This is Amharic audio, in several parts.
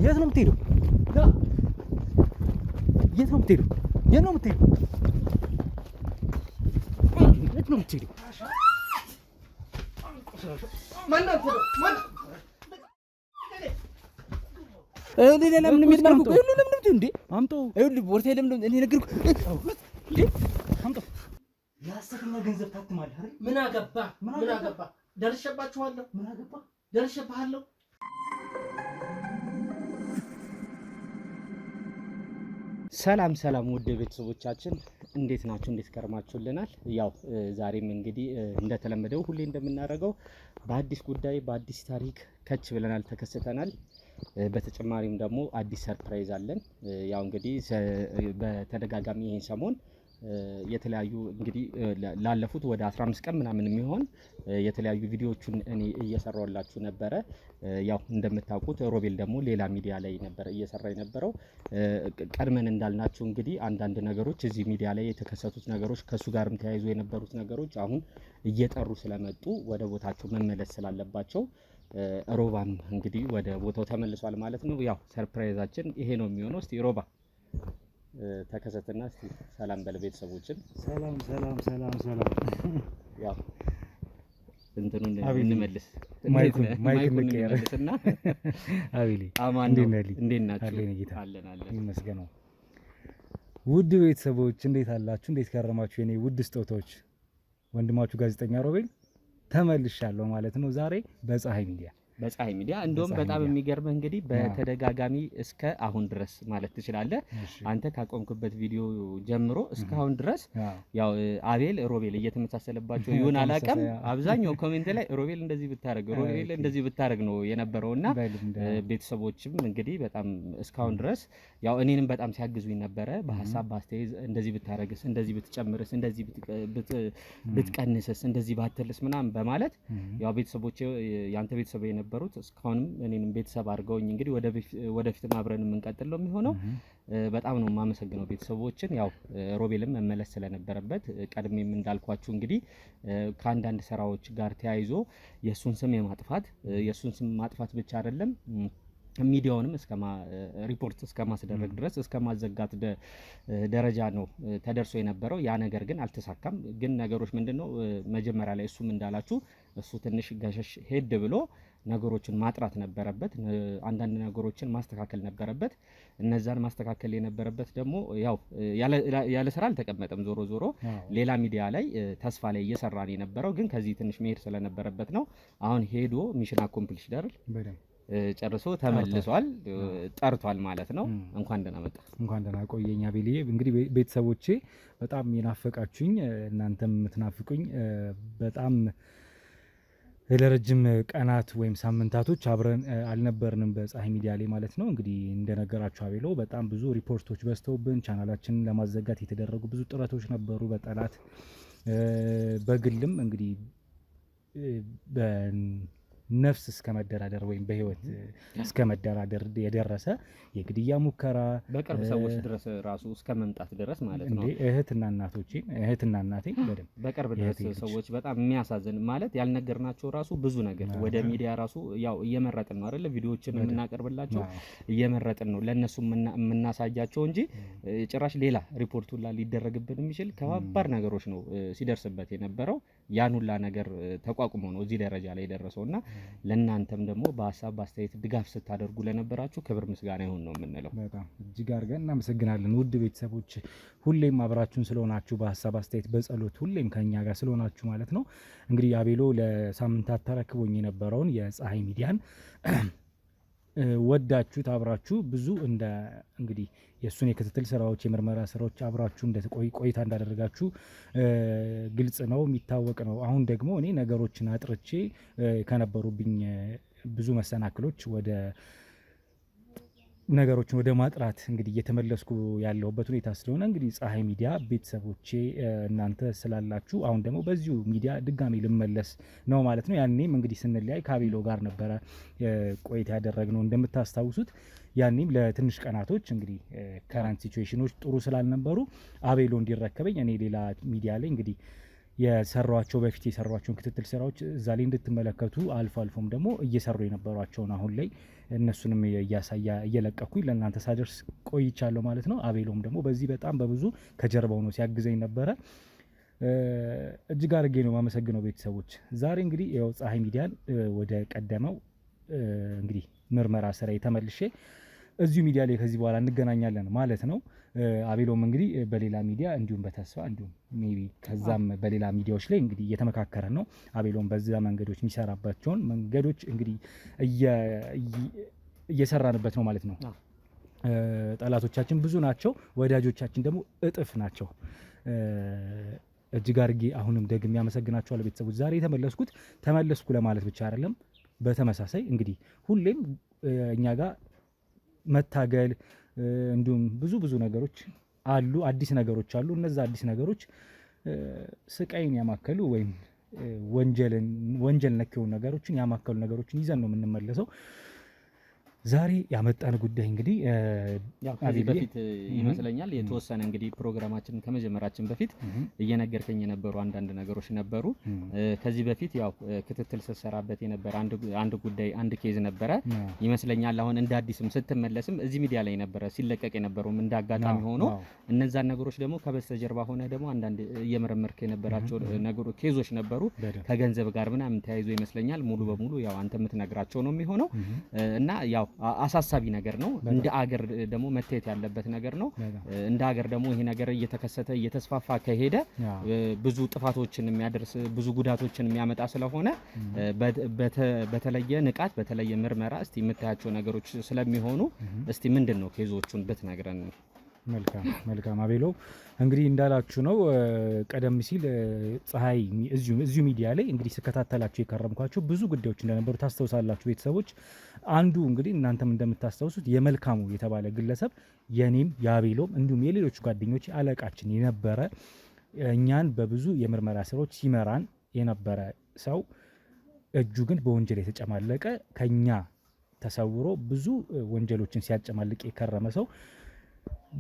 የት ነው የምትሄደው? የት ነው የምትሄደው? የት ነው የምትሄደው? የት ነው የምትሄደው? ማን ነው ለምን የሚትመርኩ ሁሉ ለምን እንዴ አምጣው ይኸውልህ ቦርሳዬ ለምን እኔ ነገርኩ እንዴ አምጣው ያሰከኛ ገንዘብ ታትማለህ አይደል ምን አገባ ደርሼባችኋለሁ ምን አገባ ደርሼብሃለሁ ሰላም ውድ ቤተሰቦቻችን እንዴት ናችሁ እንዴት ከርማችሁልናል ያው ዛሬም እንግዲህ እንደተለመደው ሁሌ እንደምናደርገው በአዲስ ጉዳይ በአዲስ ታሪክ ከች ብለናል ተከስተናል በተጨማሪም ደግሞ አዲስ ሰርፕራይዝ አለን ያው እንግዲህ በተደጋጋሚ ይሄን ሰሞን የተለያዩ እንግዲህ ላለፉት ወደ 15 ቀን ምናምን የሚሆን የተለያዩ ቪዲዮዎችን እኔ እየሰራውላችሁ ነበር ያው እንደምታውቁት ሮቤል ደግሞ ሌላ ሚዲያ ላይ ነበር እየሰራ የነበረው ቀድመን እንዳልናችሁ እንግዲህ አንዳንድ ነገሮች እዚህ ሚዲያ ላይ የተከሰቱት ነገሮች ከሱ ጋርም ተያይዞ የነበሩት ነገሮች አሁን እየጠሩ ስለመጡ ወደ ቦታቸው መመለስ ስላለባቸው ሮባም እንግዲህ ወደ ቦታው ተመልሷል ማለት ነው ያው ሰርፕራይዛችን ይሄ ነው የሚሆነው እስቲ ሮባ ተከሰተና እስቲ ሰላም በል ቤተሰቦችን ሰላም ያው እንትኑን እንመልስ ማይኩን ቀየረና አቤሊ አማን እንዴት ናችሁ አለን ይመስገነው ውድ ቤተሰቦች እንዴት አላችሁ እንዴት ከረማችሁ የኔ ውድ ስጦታዎች ወንድማችሁ ጋዜጠኛ ሮቤል ተመልሻለሁ ማለት ነው ዛሬ በፀሐይ ሚዲያ እንደውም በጣም የሚገርመው እንግዲህ በተደጋጋሚ እስከ አሁን ድረስ ማለት ትችላለህ አንተ ካቆምክበት ቪዲዮ ጀምሮ እስከ አሁን ድረስ ያው አቤል ሮቤል እየተመሳሰለባቸው ይሁን አላቀም አብዛኛው ኮሜንት ላይ ሮቤል እንደዚህ ብታረግ ነው የነበረውና ቤተሰቦችም እንግዲህ በጣም እስካሁን ድረስ ያው እኔንም በጣም ሲያግዙኝ ነበር በሐሳብ ባስተያየት እንደዚህ ብታረግስ እንደዚህ ብትጨምርስ እንደዚህ ብትቀንስስ እንደዚህ ባትልስ ምናምን በማለት ያው ቤተሰቦች ያንተ ቤተሰብ ነበሩት እስካሁንም እኔንም ቤተሰብ አድርገውኝ እንግዲህ ወደፊት አብረን የምንቀጥል ነው የሚሆነው በጣም ነው የማመሰግነው ቤተሰቦችን ያው ሮቤልም መመለስ ስለነበረበት ቀድሜም እንዳልኳችሁ እንግዲህ ከአንዳንድ ስራዎች ጋር ተያይዞ የሱን ስም ማጥፋት ብቻ አይደለም ሚዲያውንም ሪፖርት እስከማስደረግ ድረስ እስከማዘጋት ደረጃ ነው ተደርሶ የነበረው ያ ነገር ግን አልተሳካም ግን ነገሮች ምንድነው መጀመሪያ ላይ እሱም እንዳላችሁ እሱ ትንሽ ገሸሽ ሄድ ብሎ ነገሮችን ማጥራት ነበረበት አንዳንድ ነገሮችን ማስተካከል ነበረበት እነዛን ማስተካከል የነበረበት ደግሞ ያው ያለ ስራ አልተቀመጠም ዞሮ ሌላ ሚዲያ ላይ ተስፋ ላይ እየሰራ ነው የነበረው ግን ከዚህ ትንሽ መሄድ ስለነበረበት ነው አሁን ሄዶ ሚሽን አኮምፕሊሽ አይደል ጨርሶ ተመልሷል ጠርቷል ማለት ነው እንኳን ደህና ቆየኛ ቤልዬ እንግዲህ ቤተሰቦቼ በጣም የናፈቃችሁኝ እናንተም የምትናፍቁኝ በጣም ለረጅም ቀናት ወይም ሳምንታቶች አብረን አልነበርንም በፀሐይ ሚዲያ ላይ ማለት ነው እንግዲህ እንደነገራችሁ አቤሎ በጣም ብዙ ሪፖርቶች በስተውብን ቻናላችንን ለማዘጋት የተደረጉ ብዙ ጥረቶች ነበሩ በጠላት በግልም እንግዲህ ነፍስ እስከመደራደር ወይም በህይወት እስከመደራደር የደረሰ የግድያ ሙከራ በቅርብ ሰዎች ድረስ ራሱ እስከመምጣት ድረስ ማለት ነው እህትና እናቴ በቅርብ ድረስ ሰዎች በጣም የሚያሳዝን ማለት ያልነገርናቸው ራሱ ብዙ ነገር ወደ ሚዲያ ራሱ ያው እየመረጥን ነው አይደል ቪዲዮዎችን የምናቀርብላቸው እየመረጥን ነው ለነሱ የምናሳያቸው እንጂ ጭራሽ ሌላ ሪፖርት ሁላ ሊደረግብን የሚችል ከባድ ነገሮች ነው ሲደርስበት የነበረው ያን ሁላ ነገር ተቋቁሞ ነው እዚህ ደረጃ ላይ ደረሰውና ለእናንተም ደግሞ በሐሳብ ባስተያየት ድጋፍ ስታደርጉ ለነበራችሁ ክብር ምስጋና ይሁን ነው የምንለው በጣም እጅግ አድርገን እናመሰግናለን ውድ ቤተሰቦች ሁሌም አብራችሁን ስለሆናችሁ በሐሳብ አስተያየት በጸሎት ሁሌም ከኛ ጋር ስለሆናችሁ ማለት ነው እንግዲህ አቤሎ ለሳምንታት ተረክቦኝ የነበረውን የፀሐይ ሚዲያን ወዳችሁት አብራችሁ ብዙ እንግዲህ የሱን የክትትል ስራዎች የምርመራ ስራዎች አብራችሁ ቆይታ እንዳደረጋችሁ ግልጽ ነው የሚታወቅ ነው አሁን ደግሞ እኔ ነገሮችን አጥርቼ ከነበሩብኝ ብዙ መሰናክሎች ነገሮችን ወደ ማጥራት እንግዲህ እየተመለስኩ ያለሁበት ሁኔታ ስለሆነ እንግዲህ ፀሐይ ሚዲያ ቤተሰቦቼ እናንተ ስላላችሁ አሁን ደግሞ በዚሁ ሚዲያ ድጋሚ ልመለስ ነው ማለት ነው ያኔም እንግዲህ ስንለያይ ከአቤሎ ጋር ነበረ ቆይታ ያደረግነው እንደምታስታውሱት ያኔም ለትንሽ ቀናቶች እንግዲህ ከረንት ሲቹዌሽኖች ጥሩ ስላልነበሩ አቤሎ እንዲረከበኝ እኔ ሌላ ሚዲያ ላይ እንግዲህ የሰሯቸው በፊት የሰሯቸውን ክትትል ስራዎች እዛ ላይ እንድትመለከቱ አልፎም ደግሞ እየሰሩ የነበሯቸውን አሁን ላይ እነሱንም እየለቀኩኝ ለእናንተ ሳደርስ ቆይቻለሁ ማለት ነው። አቤሎም ደግሞ በዚህ በጣም በብዙ ከጀርባው ነው ሲያግዘኝ ነበረ። እጅግ አድርጌ ነው ማመሰግነው ቤተሰቦች። ዛሬ እንግዲህ ያው ፀሐይ ሚዲያን ወደ ቀደመው እንግዲህ ምርመራ ስራ ተመልሼ እዚሁ ሚዲያ ላይ ከዚህ በኋላ እንገናኛለን ማለት ነው። አቤሎም እንግዲህ በሌላ ሚዲያ እንዲሁም በተስፋ እንዲሁም ሜቢ ከዛም በሌላ ሚዲያዎች ላይ እንግዲህ እየተመካከረ ነው። አቤሎም በዛ መንገዶች የሚሰራባቸውን መንገዶች እንግዲህ እየሰራንበት ነው ማለት ነው። ጠላቶቻችን ብዙ ናቸው፣ ወዳጆቻችን ደግሞ እጥፍ ናቸው። እጅግ አድርጌ አሁንም ደግሜ አመሰግናችኋለሁ ቤተሰቦች። ዛሬ ተመለስኩ ለማለት ብቻ አይደለም። በተመሳሳይ እንግዲህ ሁሌም እኛ ጋር መታገል እንዲሁም ብዙ ነገሮች አሉ፣ አዲስ ነገሮች አሉ። እነዛ አዲስ ነገሮች ስቃይን ያማከሉ ወይም ወንጀል ነክ የሆኑ ነገሮችን ያማከሉ ነገሮችን ይዘን ነው የምንመለሰው። ዛሬ ያመጣን ጉዳይ እንግዲህ ከዚህ በፊት ይመስለኛል የተወሰነ እንግዲህ ፕሮግራማችንን ከመጀመራችን በፊት እየነገርከኝ የነበሩ አንዳንድ ነገሮች ነበሩ። ከዚህ በፊት ያው ክትትል ስትሰራበት የነበረ አንድ ጉዳይ አንድ ኬዝ ነበረ ይመስለኛል። አሁን እንደ አዲስም ስትመለስም እዚህ ሚዲያ ላይ ነበረ ሲለቀቅ የነበረውም እንዳጋጣሚ ሆኖ እነዛን ነገሮች ደግሞ ከበስተጀርባ ሆነ ደግሞ አንዳንድ እየመረመርክ የነበራቸው ነገሮች ኬዞች ነበሩ ከገንዘብ ጋር ምናምን ተያይዞ ይመስለኛል። ሙሉ በሙሉ ያው አንተ የምትነግራቸው ነው የሚሆነው እና ያው አሳሳቢ ነገር ነው። እንደ አገር ደግሞ መታየት ያለበት ነገር ነው። እንደ አገር ደግሞ ይሄ ነገር እየተከሰተ እየተስፋፋ ከሄደ ብዙ ጥፋቶችን የሚያደርስ ብዙ ጉዳቶችን የሚያመጣ ስለሆነ በተለየ ንቃት በተለየ ምርመራ እስቲ የምታያቸው ነገሮች ስለሚሆኑ እስቲ ምንድነው ኬዞቹን ብትነግረን። መልካም አቤሎ እንግዲህ እንዳላችሁ ነው። ቀደም ሲል ፀሐይ እዚሁ ሚዲያ ላይ እንግዲህ ስከታተላችሁ የከረምኳቸው ብዙ ጉዳዮች እንደነበሩ ታስታውሳላችሁ ቤተሰቦች። አንዱ እንግዲህ እናንተም እንደምታስታውሱት የመልካሙ የተባለ ግለሰብ የኔም የአቤሎም እንዲሁም የሌሎች ጓደኞች አለቃችን የነበረ እኛን በብዙ የምርመራ ስራዎች ሲመራን የነበረ ሰው እጁ ግን በወንጀል የተጨማለቀ ከኛ ተሰውሮ ብዙ ወንጀሎችን ሲያጨማልቅ የከረመ ሰው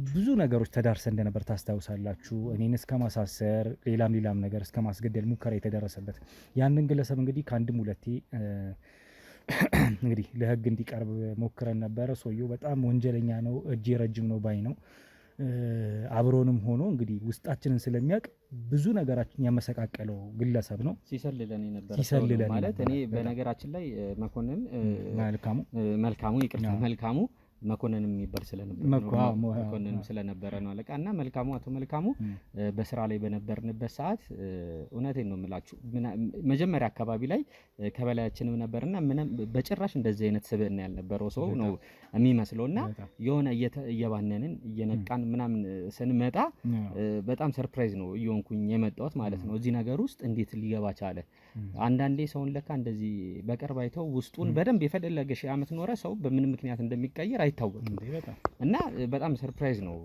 ብዙ ነገሮች ተዳርሰ እንደነበር ታስታውሳላችሁ። እኔን እስከ ማሳሰር ሌላም ነገር እስከ ማስገደል ሙከራ የተደረሰበት ያንን ግለሰብ እንግዲህ ከአንድም ሁለቴ እንግዲህ ለህግ እንዲቀርብ ሞክረን ነበረ። ሰውየው በጣም ወንጀለኛ ነው፣ እጅ ረጅም ነው ባይ ነው። አብሮንም ሆኖ እንግዲህ ውስጣችንን ስለሚያውቅ ብዙ ነገራችን ያመሰቃቀለው ግለሰብ ነው። ሲሰልለን ማለት እኔ በነገራችን ላይ መልካሙ መኮንን የሚባል ስለነበረ ነው አለቃ እና አቶ መልካሙ በስራ ላይ በነበርንበት ሰዓት እውነቴን ነው የምላችሁ መጀመሪያ አካባቢ ላይ ከበላያችንም ነበርና በጭራሽ እንደዚህ አይነት ስብዕና ያልነበረው ሰው ነው የሚመስለውና የሆነ እየባነንን እየነቃን ምናምን ስንመጣ በጣም ሰርፕራይዝ ነው እየሆንኩኝ የመጣሁት ማለት ነው። እዚህ ነገር ውስጥ እንዴት ሊገባ ቻለ? አንዳንዴ ሰውን ለካ እንደዚህ በቅርብ አይተው ውስጡን በደንብ የፈለገ ሺህ ዓመት ኖረ ሰው በምን ምክንያት እንደሚቀየር አይታወቅም እና በጣም ሰርፕራይዝ ነው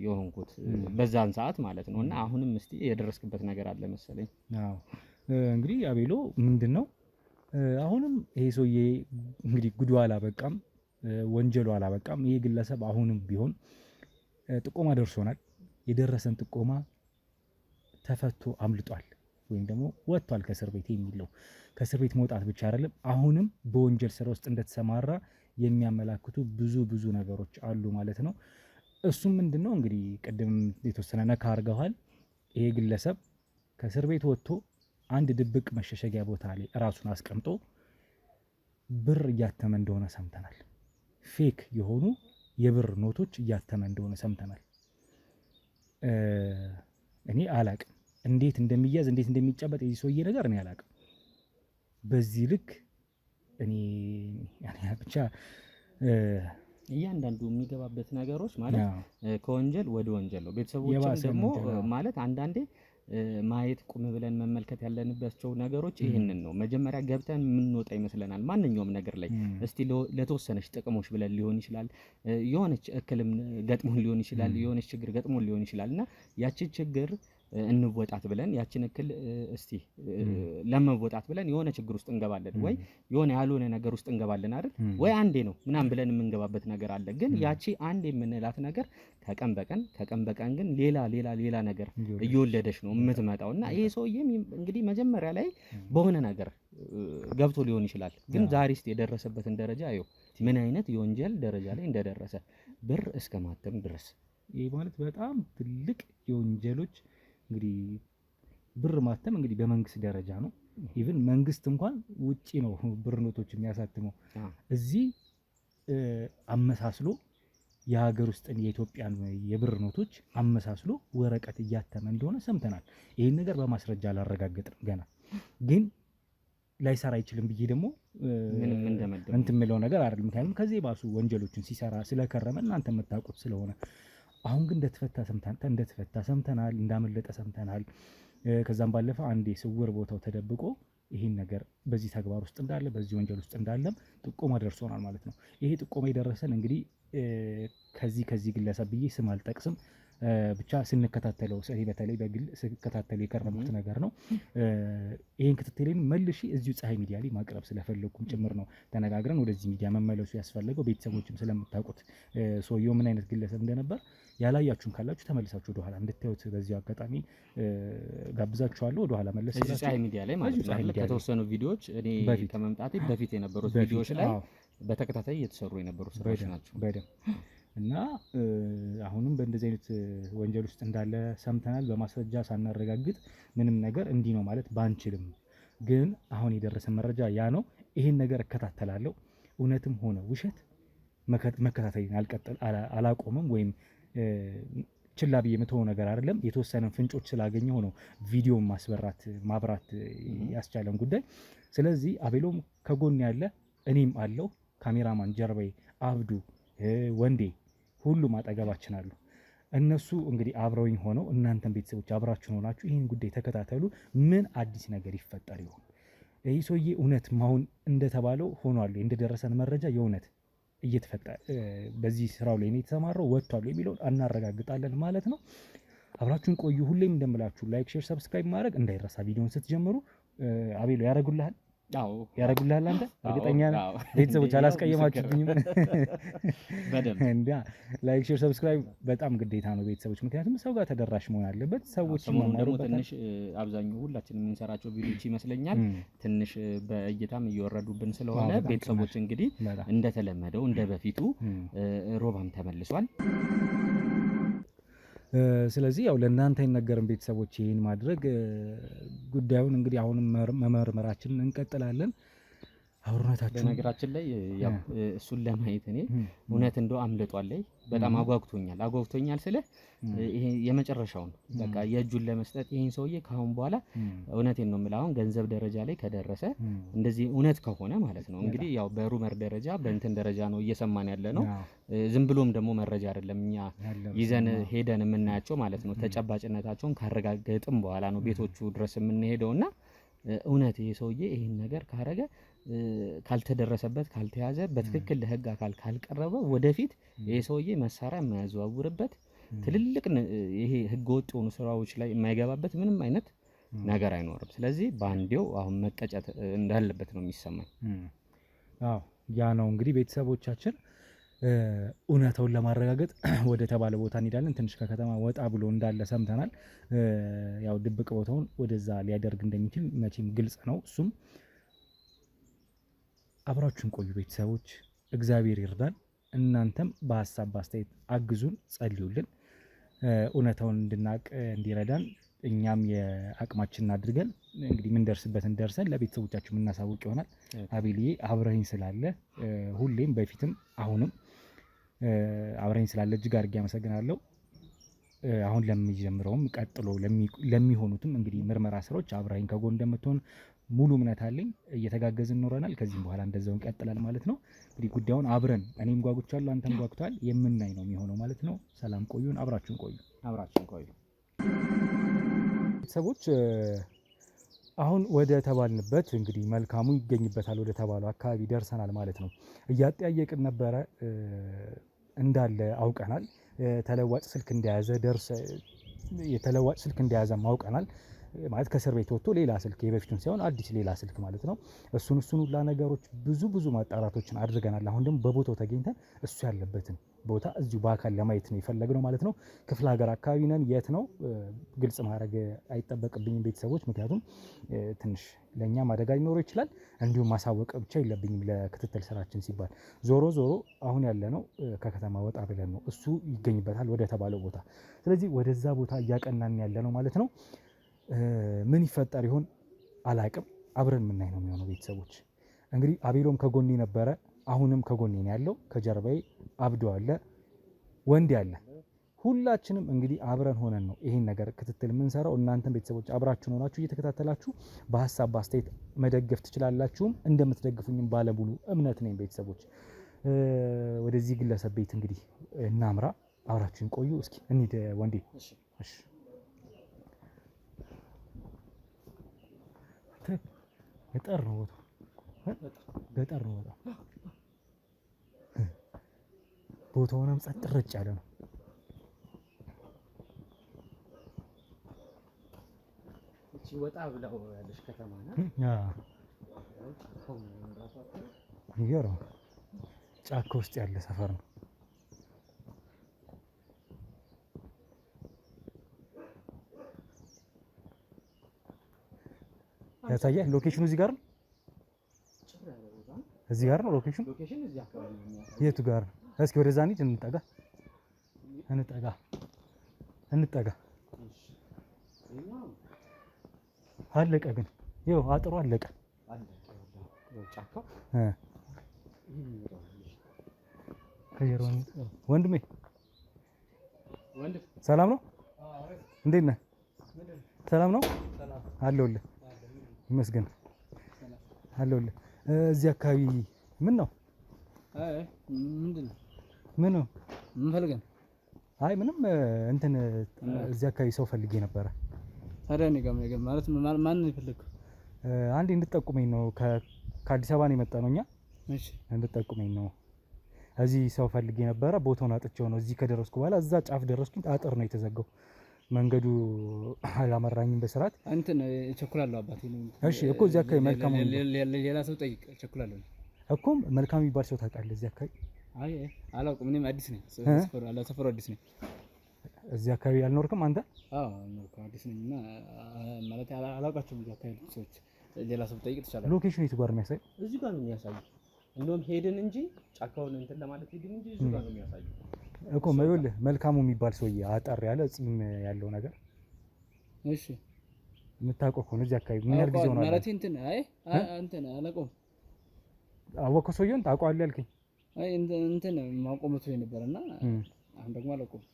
የሆንኩት በዛን ሰዓት ማለት ነው። እና አሁንም እስቲ የደረስክበት ነገር አለ መሰለኝ። አዎ እንግዲህ አቤሎ ምንድነው አሁንም ይሄ ሰውዬ እንግዲህ ጉዱ አላበቃም፣ ወንጀሉ አላበቃም። ይሄ ግለሰብ አሁንም ቢሆን ጥቆማ ደርሶናል። የደረሰን ጥቆማ ተፈቶ አምልጧል ወይም ደግሞ ወጥቷል ከእስር ቤት የሚለው ከእስር ቤት መውጣት ብቻ አይደለም አሁንም በወንጀል ስራ ውስጥ እንደተሰማራ የሚያመላክቱ ብዙ ነገሮች አሉ ማለት ነው። እሱም ምንድነው እንግዲህ ቅድም የተወሰነ ነካ አድርገዋል። ይሄ ግለሰብ ከእስር ቤት ወጥቶ አንድ ድብቅ መሸሸጊያ ቦታ ላይ ራሱን አስቀምጦ ብር እያተመ እንደሆነ ሰምተናል። ፌክ የሆኑ የብር ኖቶች እያተመ እንደሆነ ሰምተናል። እኔ አላቅም እንዴት እንደሚያዝ እንዴት እንደሚጨበጥ የዚህ ሰውዬ ነገር እኔ አላቅም። በዚህ ልክ እኔ ብቻ እያንዳንዱ የሚገባበት ነገሮች ማለት ከወንጀል ወደ ወንጀል ነው። ቤተሰቦችም ደግሞ ማለት አንዳንዴ ማየት ቁም ብለን መመልከት ያለንባቸው ነገሮች ይሄንን ነው። መጀመሪያ ገብተን የምንወጣ ይመስለናል ማንኛውም ነገር ላይ እስቲ ለተወሰነች ጥቅሞች ብለን ሊሆን ይችላል፣ የሆነች እክልም ገጥሞን ሊሆን ይችላል፣ የሆነች ችግር ገጥሞን ሊሆን ይችላል እና ያቺ ችግር እንወጣት ብለን ያችን እክል እስቲ ለመወጣት ብለን የሆነ ችግር ውስጥ እንገባለን ወይ የሆነ ያልሆነ ነገር ውስጥ እንገባለን አይደል ወይ አንዴ ነው ምናምን ብለን የምንገባበት ነገር አለ። ግን ያቺ አንዴ የምንላት ነገር ከቀን በቀን ግን ሌላ ነገር እየወለደች ነው የምትመጣውና ይሄ ሰውዬም እንግዲህ መጀመሪያ ላይ በሆነ ነገር ገብቶ ሊሆን ይችላል። ግን ዛሬ እስቲ የደረሰበትን ደረጃ አየው ምን አይነት የወንጀል ደረጃ ላይ እንደደረሰ ብር እስከ ማተም ድረስ። ይሄ ማለት በጣም ትልቅ የወንጀሎች እንግዲህ ብር ማተም እንግዲህ በመንግስት ደረጃ ነው። ኢቭን መንግስት እንኳን ውጪ ነው ብር ኖቶች የሚያሳትመው። እዚህ አመሳስሎ የሀገር ውስጥን የኢትዮጵያን የብር ኖቶች አመሳስሎ ወረቀት እያተመ እንደሆነ ሰምተናል። ይሄን ነገር በማስረጃ አላረጋገጥም ገና። ግን ላይሰራ አይችልም ብዬ ደግሞ እንትን የምለው ነገር አይደለም። ምክንያቱም ከዚህ ባሱ ወንጀሎችን ሲሰራ ስለከረመ እናንተ የምታውቁት ስለሆነ አሁን ግን እንደተፈታ ሰምተናል፣ እንዳመለጠ ሰምተናል። ከዛም ባለፈ አንዴ ስውር ቦታው ተደብቆ ይህን ነገር በዚህ ተግባር ውስጥ እንዳለ በዚህ ወንጀል ውስጥ እንዳለም ጥቆማ ደርሶናል ማለት ነው። ይሄ ጥቆማ የደረሰን እንግዲህ ከዚህ ግለሰብ ብዬ ስም አልጠቅስም ብቻ ስንከታተለው በተለይ በግል ስከታተለው የከረምኩት ነገር ነው። ይሄን ክትትሌን መልሼ እዚሁ ፀሐይ ሚዲያ ላይ ማቅረብ ስለፈለኩም ጭምር ነው ተነጋግረን ወደዚህ ሚዲያ መመለሱ ያስፈለገው። ቤተሰቦችም ስለምታውቁት ሰውየው ምን አይነት ግለሰብ እንደነበር ያላያችሁም ካላችሁ ተመልሳችሁ ወደ ኋላ እንድታዩት በዚሁ አጋጣሚ ጋብዛችኋለሁ። ወደ ኋላ መለስ እዚህ ፀሐይ ሚዲያ ላይ ማለት ነው ከተወሰኑ ቪዲዮዎች እኔ ከመምጣቴ በፊት የነበሩት ቪዲዮዎች ላይ በተከታታይ እየተሰሩ የነበሩ ስራዎች ናቸው በደም እና አሁንም በእንደዚህ አይነት ወንጀል ውስጥ እንዳለ ሰምተናል። በማስረጃ ሳናረጋግጥ ምንም ነገር እንዲህ ነው ማለት ባንችልም፣ ግን አሁን የደረሰ መረጃ ያ ነው። ይሄን ነገር እከታተላለሁ። እውነትም ሆነ ውሸት መከታተልን አላቆምም ወይም ችላ ብዬ የምትሆነው ነገር አይደለም። የተወሰነ ፍንጮች ስላገኘሁ ነው ቪዲዮን ማብራት ያስቻለን ጉዳይ። ስለዚህ አቤሎም ከጎን ያለ እኔም አለው፣ ካሜራማን ጀርባዬ አብዱ ወንዴ ሁሉም አጠገባችን አሉ። እነሱ እንግዲህ አብረውኝ ሆነው እናንተን ቤተሰቦች አብራችሁን ሆናችሁ ይህን ጉዳይ ተከታተሉ። ምን አዲስ ነገር ይፈጠር ይሆን? ይህ ሰውዬ እውነት ማሁን እንደተባለው ሆኗል? እንደደረሰን መረጃ የእውነት እየተፈጠረ በዚህ ስራው ላይ ነው የተሰማራው ወጥቷል የሚለውን እናረጋግጣለን ማለት ነው። አብራችሁን ቆዩ። ሁሌም እንደምላችሁ ላይክ፣ ሼር፣ ሰብስክራይብ ማድረግ እንዳይረሳ። ቪዲዮውን ስትጀምሩ አቤሎ ያደርጉልሃል? አዎ ያደርጉልሃል። አንተ እርግጠኛ ነህ? ቤተሰቦች አላስቀየማችሁኝም? በደንብ ላይክ፣ ሼር፣ ሰብስክራይብ በጣም ግዴታ ነው ቤተሰቦች፣ ምክንያቱም ሰው ጋር ተደራሽ መሆን አለበት። ሰዎች ደግሞ ትንሽ አብዛኛው ሁላችንም የምንሰራቸው ቪዲዮዎች ይመስለኛል ትንሽ በእይታም እየወረዱብን ስለሆነ ቤተሰቦች እንግዲህ እንደተለመደው እንደ በፊቱ ሮባም ተመልሷል። ስለዚህ ያው ለእናንተ አይነገርም ቤተሰቦች ይህን ማድረግ ጉዳዩን እንግዲህ አሁንም መመርመራችንን እንቀጥላለን። አብሮነታችን በነገራችን ላይ ያው እሱን ለማየት እኔ እውነት እንደው አምልጧል ላይ በጣም አጓግቶኛል ስለ ይሄ የመጨረሻውን በቃ የእጁን ለመስጠት ይሄን ሰውዬ ካሁን በኋላ እውነቴን ነው የምልህ አሁን ገንዘብ ደረጃ ላይ ከደረሰ እንደዚህ እውነት ከሆነ ማለት ነው እንግዲህ ያው በሩመር ደረጃ በእንትን ደረጃ ነው እየሰማን ያለ ነው። ዝም ብሎም ደግሞ መረጃ አይደለም እኛ ይዘን ሄደን የምናያቸው ማለት ነው። ተጨባጭነታቸውን ካረጋገጥም በኋላ ነው ቤቶቹ ድረስ የምንሄደውና እውነት ይሄ ሰውዬ ይሄን ነገር ካረገ ካልተደረሰበት ካልተያዘ በትክክል ለህግ አካል ካልቀረበ ወደፊት ይሄ ሰውዬ መሳሪያ የማያዘዋውርበት ትልልቅ ይሄ ህገ ወጥ የሆኑ ስራዎች ላይ የማይገባበት ምንም አይነት ነገር አይኖርም። ስለዚህ ባንዴው አሁን መቀጨት እንዳለበት ነው የሚሰማኝ። አዎ ያ ነው እንግዲህ ቤተሰቦቻችን እውነታውን ለማረጋገጥ ወደ ተባለ ቦታ እንሄዳለን። ትንሽ ከከተማ ወጣ ብሎ እንዳለ ሰምተናል። ያው ድብቅ ቦታውን ወደዛ ሊያደርግ እንደሚችል መቼም ግልጽ ነው። እሱም አብራችሁን ቆዩ ቤተሰቦች፣ እግዚአብሔር ይርዳን። እናንተም በሀሳብ በአስተያየት አግዙን፣ ጸልዩልን። እውነታውን እንድናቅ እንዲረዳን እኛም የአቅማችንን አድርገን እንግዲህ የምንደርስበትን ደርሰን ለቤተሰቦቻችሁ የምናሳውቅ ይሆናል። አቤልዬ አብረኸኝ ስላለ ሁሌም በፊትም አሁንም አብረኸኝ ስላለ እጅግ አድርጌ አመሰግናለሁ። አሁን ለሚጀምረውም ቀጥሎ ለሚሆኑትም እንግዲህ ምርመራ ስራዎች አብረኸኝ ከጎን እንደምትሆን ሙሉ እምነት አለኝ። እየተጋገዝን ኖረናል። ከዚህም በኋላ እንደዛው እንቀጥላል ማለት ነው። እንግዲህ ጉዳዩን አብረን እኔም ጓጉቻለሁ፣ አንተም ጓጉቷል፣ የምናይ ነው የሚሆነው ማለት ነው። ሰላም ቆዩን፣ አብራችሁን ቆዩ ቤተሰቦች። አሁን ወደ ተባልንበት እንግዲህ መልካሙ ይገኝበታል ወደ ተባለው አካባቢ ደርሰናል ማለት ነው። እያጠያየቅን ነበረ፣ እንዳለ አውቀናል። ተለዋጭ ስልክ እንደያዘ የተለዋጭ ስልክ እንደያዘ ማውቀናል። ማለት ከእስር ቤት ወጥቶ ሌላ ስልክ የበፊቱን ሳይሆን አዲስ ሌላ ስልክ ማለት ነው። እሱን ሁላ ነገሮች ብዙ ማጣራቶችን አድርገናል። አሁን ደግሞ በቦታው ተገኝተን እሱ ያለበትን ቦታ እዚሁ በአካል ለማየት ነው የፈለግነው ማለት ነው። ክፍለ ሀገር አካባቢ ነን። የት ነው ግልጽ ማድረግ አይጠበቅብኝም ቤተሰቦች፣ ምክንያቱም ትንሽ ለእኛም አደጋ ሊኖረው ይችላል። እንዲሁም ማሳወቅ ብቻ የለብኝም ለክትትል ስራችን ሲባል። ዞሮ አሁን ያለነው ከከተማ ወጣ ብለን ነው፣ እሱ ይገኝበታል ወደ ተባለው ቦታ። ስለዚህ ወደዛ ቦታ እያቀናን ያለ ነው ማለት ነው። ምን ይፈጠር ይሆን አላቅም። አብረን የምናይ ነው የሚሆነው ቤተሰቦች። እንግዲህ አቤሎም ከጎኔ ነበረ፣ አሁንም ከጎኔ ነው ያለው። ከጀርባዬ አብዶ አለ፣ ወንድ አለ። ሁላችንም እንግዲህ አብረን ሆነን ነው ይሄን ነገር ክትትል የምንሰራው። እናንተም ቤተሰቦች አብራችሁን ሆናችሁ እየተከታተላችሁ በሀሳብ በአስተያየት መደገፍ ትችላላችሁም። እንደምትደግፉኝም ባለሙሉ እምነት ነኝ ቤተሰቦች። ወደዚህ ግለሰብ ቤት እንግዲህ እናምራ። አብራችሁን ቆዩ። እስኪ እንሂድ ወንዴ። እሺ ገጠር ነው ቦታው፣ ገጠር ነው በጣም። ቦታውንም ጸጥ ረጭ ያለ ነው። እቺ ወጣ ብለው ያለሽ ከተማ ናት። ይገርም ጫካ ውስጥ ያለ ሰፈር ነው። ያሳያል። ሎኬሽኑ እዚህ ጋር ነው። እዚህ ጋር ነው ሎኬሽኑ። የቱ ጋር ነው? እስኪ ወደዛ እንሂድ። እንጠጋ። አለቀ ግን ይኸው አጥሩ አለቀ። ወንድሜ ሰላም ነው? እንዴት ነህ? ሰላም ነው አለሁልህ። ይመስገን አለሁልህ። እዚህ አካባቢ ምን ነው? ምን ነው ፈልገን? አይ ምንም እንትን እዚህ አካባቢ ሰው ፈልጌ ነበረ። ታዲያ እኔ ጋር ማለት ማን ነው የፈለግከው? አንዴ እንድጠቁመኝ ነው። ከአዲስ አበባ ነው የመጣ ነው እኛ። እሺ እንድጠቁመኝ ነው። እዚህ ሰው ፈልጌ ነበረ። ቦታውን አጥቼው ነው እዚህ ከደረስኩ በኋላ እዛ ጫፍ ደረስኩኝ። አጥር ነው የተዘጋው። መንገዱ አላመራኝም በስርዓት። እንትን እቸኩላለሁ አባቴ ነው። እሺ እኮ እዚህ አካባቢ መልካም ሌላ ሰው ጠይቅ። እቸኩላለሁ እኮ መልካም የሚባል ሰው ታውቃለህ እዚህ አካባቢ? አይ አላውቅም። እኔም አዲስ ነኝ። ሰፈሩ አዲስ ነኝ። እዚህ አካባቢ አልኖርክም አንተ? አዎ አልኖርኩም፣ አዲስ ነኝ እና ማለት አላውቃቸውም እዚህ አካባቢ ሰዎች። ሌላ ሰው ጠይቅ ትችላለህ። ሎኬሽኑ የቱ ጋር ነው የሚያሳይ? እዚህ ጋር ነው የሚያሳይ። እንደውም ሄድን እንጂ ጫካውን እንትን ለማለት ሄድን እንጂ እዚህ ጋር ነው የሚያሳይ እኮ። ይኸውልህ መልካሙ የሚባል ሰውዬ አጠር ያለ ጺም ያለው ነገር። እሺ የምታውቀው ከሆነ እዚህ አካባቢ ምን ያህል ጊዜ ሆኗል? ማለት እንትን እንትን አላውቀውም። አወቀው ሰውዬውን ታውቀዋለህ ያልከኝ? አይ እንትን ማውቀው መስሎኝ ነበርና አሁን ደግሞ አላውቀውም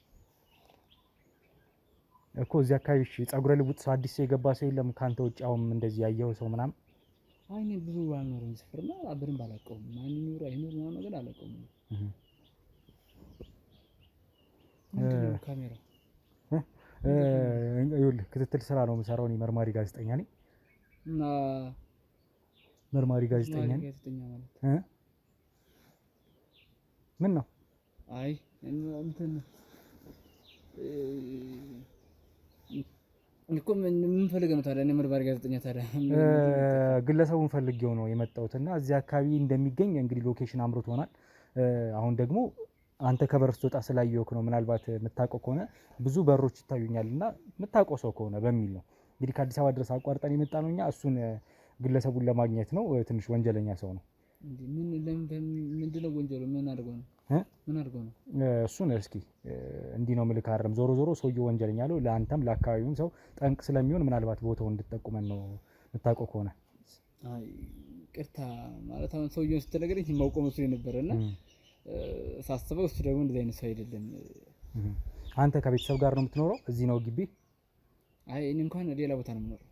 እኮ እዚህ አካባቢ። እሺ ፀጉረ ልውጥ ሰው አዲስ የገባ ሰው የለም ካንተ ውጭ? አሁን እንደዚህ ያየኸው ሰው ምናምን? አይ እኔ ብዙ አልኖርም ሰፈርና በደንብ አላውቀውም። ማን ይኖር አይኖር ምናምን ነገር አላውቀውም። ካሜራ ይኸውልህ ክትትል ስራ ነው የምሰራው። እኔ መርማሪ ጋዜጠኛ ነኝ። እና መርማሪ ጋዜጠኛ ነኝ ማለት ምን ነው? አይ እንትን እኮ ምን ፈልገህ ነው ታዲያ? እኔ መርማሪ ጋዜጠኛ ታዲያ ግለሰቡን ፈልጌው ነው የመጣሁትና እዚህ አካባቢ እንደሚገኝ እንግዲህ ሎኬሽን አምሮት ሆናል። አሁን ደግሞ አንተ ከበር ስትወጣ ስላየሁህ ነው። ምናልባት የምታውቀው ከሆነ ብዙ በሮች ይታዩኛልና የምታውቀው ሰው ከሆነ በሚል ነው እንግዲህ ከአዲስ አበባ ድረስ አቋርጠን የመጣ ነው እኛ። እሱን ግለሰቡን ለማግኘት ነው። ትንሽ ወንጀለኛ ሰው ነው። ምንድነው ወንጀሉ? ምን አድርጎ ነው? እሱን እስኪ እንዲህ ነው ምልክ አይደለም። ዞሮ ሰውየው ወንጀለኛ ነው። ለአንተም ለአካባቢውም ሰው ጠንቅ ስለሚሆን ምናልባት ቦታውን እንድትጠቁመን ነው የምታውቀው ከሆነ። አይ ቅርታ ማለት አሁን ሰውየውን ስትነግረኝ የማውቀው መስሎኝ ነበርና ሳስበው እሱ ደግሞ እንደዚህ አይነት ሰው አይደለም። አንተ ከቤተሰብ ጋር ነው የምትኖረው? እዚህ ነው ግቢ? አይ እኔ እንኳን ሌላ ቦታ ነው የምኖረው፣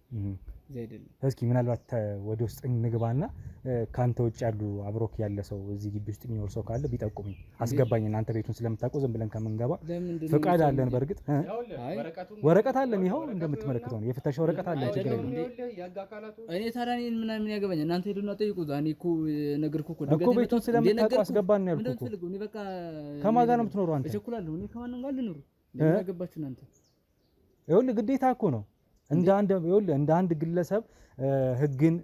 እዚህ አይደለም። እስኪ ምናልባት ወደ ውስጥ እንግባና ካንተ ውጭ ያሉ አብሮክ ያለ ሰው እዚህ ግቢ ውስጥ የሚኖር ሰው ካለ ቢጠቁመኝ አስገባኝ። እናንተ ቤቱን ስለምታውቀው ዝም ብለን ከምንገባ ፍቃድ አለን። በርግጥ ወረቀት አለን። ይኸው እንደምትመለከተው ነው የፍተሻ ወረቀት አለን። ችግር የለም። እኔ ታዲያ ምን ያገባኝ? እናንተ ሄዱና ጠይቁት። እኔ እኮ ነገርኩህ እኮ ቤቱን ስለምታውቀው አስገባን ነው ያልኩህ እኮ። እኔ በቃ ከማን ጋር ነው የምትኖረው አንተ? እቸኩላለሁ። እኔ ከማንም ጋር ልኖር? ምን ያገባችሁ እናንተ? ይኸውልህ ግዴታ እኮ ነው እንደ አንድ ግለሰብ ህግን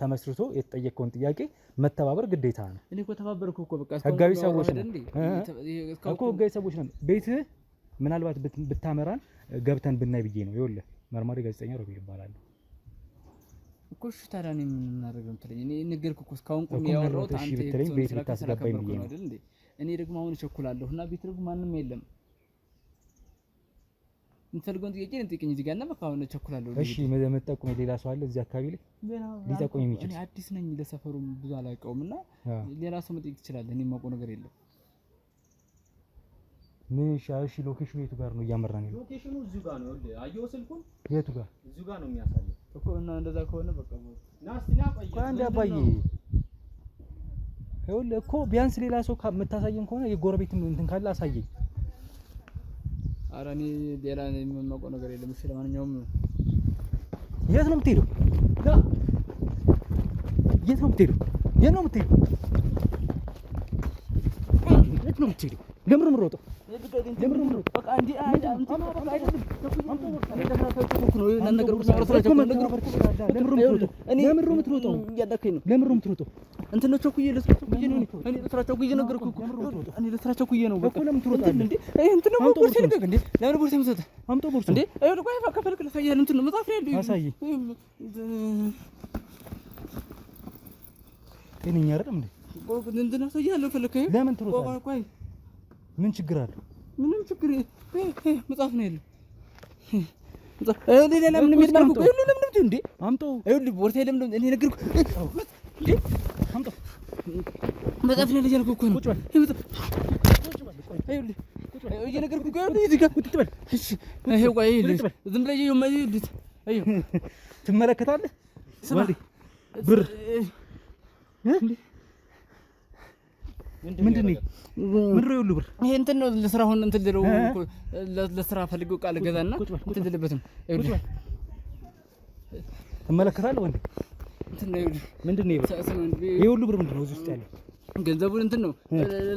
ተመስርቶ የተጠየቀውን ጥያቄ መተባበር ግዴታ ነው። እኔ እኮ ተባበርኩ እኮ በቃ ህጋዊ ሰዎች ነን እኮ ህጋዊ ሰዎች ነን። ቤትህ ምናልባት ብታመራን ገብተን ብናይ ብዬ ነው። ይኸውልህ መርማሪ ጋዜጠኛ ሮቤል ይባላል እኮ። እሺ ታዲያ እኔ ምን እናደርግ ነው የምትለኝ? እኔ ነገርኩህ እኮ እስካሁን ቆሜ ያወራሁት አንተ ብትለኝ ቤት ልታስገባኝ ብዬ ነው አይደል እንዴ? እኔ ደግሞ አሁን እቸኩላለሁ እና ቤት ደግሞ ማንም የለም። የምትፈልገውን ጥያቄ ልጠይቀኝ እዚህ ጋር እና በቃ አሁን እቸኩላለሁ። እሺ መጠቆም ሌላ ሰው አለ እዚህ አካባቢ ላይ ሊጠቆም የሚችል? እኔ አዲስ ነኝ ለሰፈሩም ብዙ አላውቀውም እና ሌላ ሰው መጠየቅ ትችላለህ። እኔ የማውቀው ነገር የለም። ምን እሺ ሎኬሽኑ የቱ ጋር ነው እያመራን ያለው? ሎኬሽኑ እዚሁ ጋር ነው። አየሁ ስልኩን የቱ ጋር? እዚሁ ጋር ነው የሚያሳየው እኮ። እና እንደዛ ከሆነ በቃ ና እስቲ ና ቆይ አንዴ አባዬ ይኸውልህ እኮ ቢያንስ ሌላ ሰው የምታሳየን ከሆነ የጎረቤት እንትን ካለ አሳየኝ። ኧረ እኔ ሌላ የማውቀው ነገር የለም። እሺ ለማንኛውም የት ነው የምትሄደው? የት ነው የምትሄደው? የት ነው የምትሄደው? የት ነው የምትሄደው? ለምን ነው የምትሮጠው? ለምን ነው የምትሮጠው? በቃ እንዴ ለምን ነው የምትሮጠው? ለምን ነው የምትሮጠው? እንትን ነው ቸኩዬ ለስራቸው ነው እኔ ለስራቸው ኩዬ ነገርኩህ እኮ እኔ ለስራቸው ኩዬ ነው። በቃ ለምን ትሮጣለህ እንዴ? እንትን ነው ቦርሳ ልቀቅ እንዴ? ለምን ቦርሳ መስጠት? አምጦ ቦርሳ እንዴ? አይወል ቆይ ከፈልክ ለሳያል እንትን ነው መጻፍ ያለው አሳይ። እኔኛ አይደለም እንዴ? ቆይ እንትን ነው ሳያለው ፈልክ ለምን ትሮጣለህ? ቆይ ምን ችግር አለው? ምንም ችግር መጻፍ ነው ያለው። ሌላ ምን የሚልማልኩ ቆይ ለምን እንዴ? አምጦ አይወል ቦርሳ ለምን እኔ ነገርኩህ እንዴ? አምጦ መጻፍ ነው ያልኩህ እኮ ነው። ቁጭ በል አይወል እየነገርኩህ እኮ ነው። እዚህ ጋር ቁጭ በል እሺ። ይሄው ቆይ ዝም ብለህ ይኸው አይው ትመለከታለህ። ስማ ብር ምንድን ነው ይኸውልህ ብር ይሄ እንትን ነው ለስራ አሁን እንትን ልለው ለስራ ፈልገው ቃል ገዛና እንትን ልልበት ነው። ይኸውልህ ትመለከታለህ ወንድ እንትን ነው ይኸውልህ ምንድን ነው ይኸውልህ ብር ምንድን ነው እዚህ ውስጥ ያለው? ገንዘቡን እንትን ነው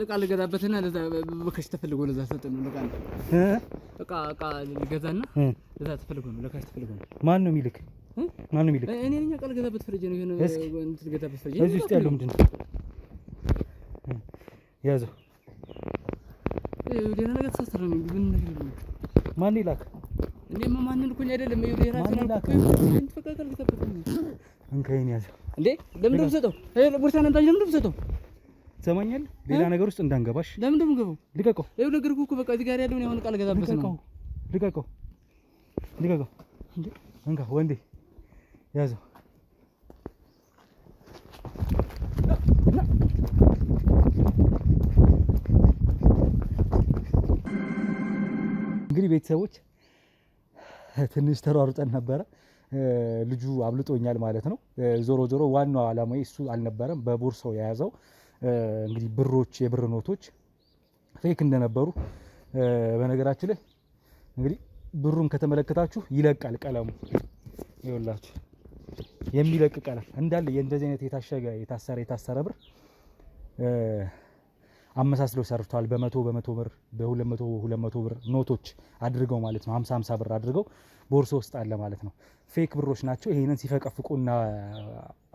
ቃል ገዛበትና ለዛ በካሽ ተፈልጎ ለዛ ሰጠን ነው ለቃ እቃ ልገዛና ለዛ ተፈልጎ ነው ለካሽ ተፈልጎ ነው። ማን ነው የሚልክ? ማን ነው የሚልክ? እኔ ነኝ ቃል ገዛበት ፍሪጅ ነው ይሄን እንትን ገዛበት ፍሪጅ እዚህ ውስጥ ያለው ምንድን ነው? ያዘው ሌላ ነገር ተሳስተህ ነው ምን ነገር ነው? ማን ይላክ? እኔማ ማንን ልኩኝ አይደለም ይኸውልህ ራስህ አልኩ እንት ፈቃቃል ገዛበት ነው እንከይን ያዘው እንዴ ለምን ደምሰጠው? ቦርሳን አንታኝ ለምን ደምሰጠው? ትሰማኛለህ? ሌላ ነገር ውስጥ እንዳንገባሽ። ለምን እንደምገባው? ልቀቀው። ይኸው ነገርኩህ እኮ በቃ እዚህ ጋር ያለውን ያሁን ቃል ገዛበት ነው። ልቀቀው እንዴ እንካ ወንዴ ያዘው። እንግዲህ ቤተሰቦች ትንሽ ተሯሩጠን ነበረ። ልጁ አብልጦኛል ማለት ነው። ዞሮ ዞሮ ዋናው ዓላማዬ እሱ አልነበረም። በቦርሳው የያዘው እንግዲህ ብሮች፣ የብር ኖቶች ፌክ እንደነበሩ በነገራችን ላይ እንግዲህ ብሩን ከተመለከታችሁ ይለቃል ቀለሙ። ይኸውላችሁ የሚለቅ ቀለም እንዳለ የእንደዚህ አይነት የታሸገ የታሰረ ብር አመሳስለው ሰርተዋል። በ100 ብር በ200 ብር ኖቶች አድርገው ማለት ነው። 50 ብር አድርገው ቦርሶ ውስጥ አለ ማለት ነው። ፌክ ብሮች ናቸው። ይሄንን ሲፈቀፍቁና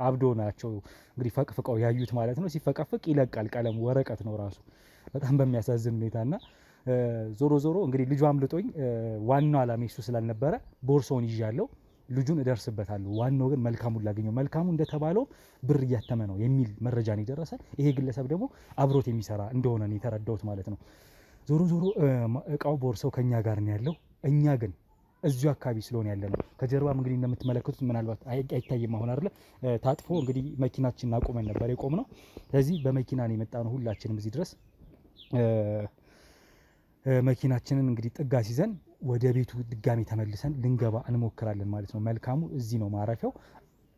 አብዶ ናቸው እንግዲህ ፈቅፍቀው ያዩት ማለት ነው። ሲፈቀፍቅ ይለቃል ቀለም፣ ወረቀት ነው ራሱ በጣም በሚያሳዝን ሁኔታና ዞሮ ዞሮ እንግዲህ ልጁ አምልጦኝ ዋናው ዓላማ እሱ ስላልነበረ ቦርሶውን ይዣለሁ። ልጁን እደርስበታለሁ። ዋናው ግን መልካሙን ላገኘው፣ መልካሙ እንደተባለው ብር እያተመ ነው የሚል መረጃ ነው የደረሰ። ይሄ ግለሰብ ደግሞ አብሮት የሚሰራ እንደሆነ ነው የተረዳሁት ማለት ነው። ዞሮ ዞሮ እቃው ቦርሳው ከኛ ጋር ነው ያለው። እኛ ግን እዚሁ አካባቢ ስለሆነ ያለ ነው። ከጀርባም እንግዲህ እንደምትመለከቱት ምናልባት አይታይም አሁን አይደለ ታጥፎ እንግዲህ መኪናችንን አቁመን ነበር የቆም ነው። ስለዚህ በመኪና ነው የመጣ ነው ሁላችንም እዚህ ድረስ መኪናችንን እንግዲህ ጥጋ ሲዘን ወደ ቤቱ ድጋሚ ተመልሰን ልንገባ እንሞክራለን ማለት ነው። መልካሙ እዚህ ነው ማረፊያው።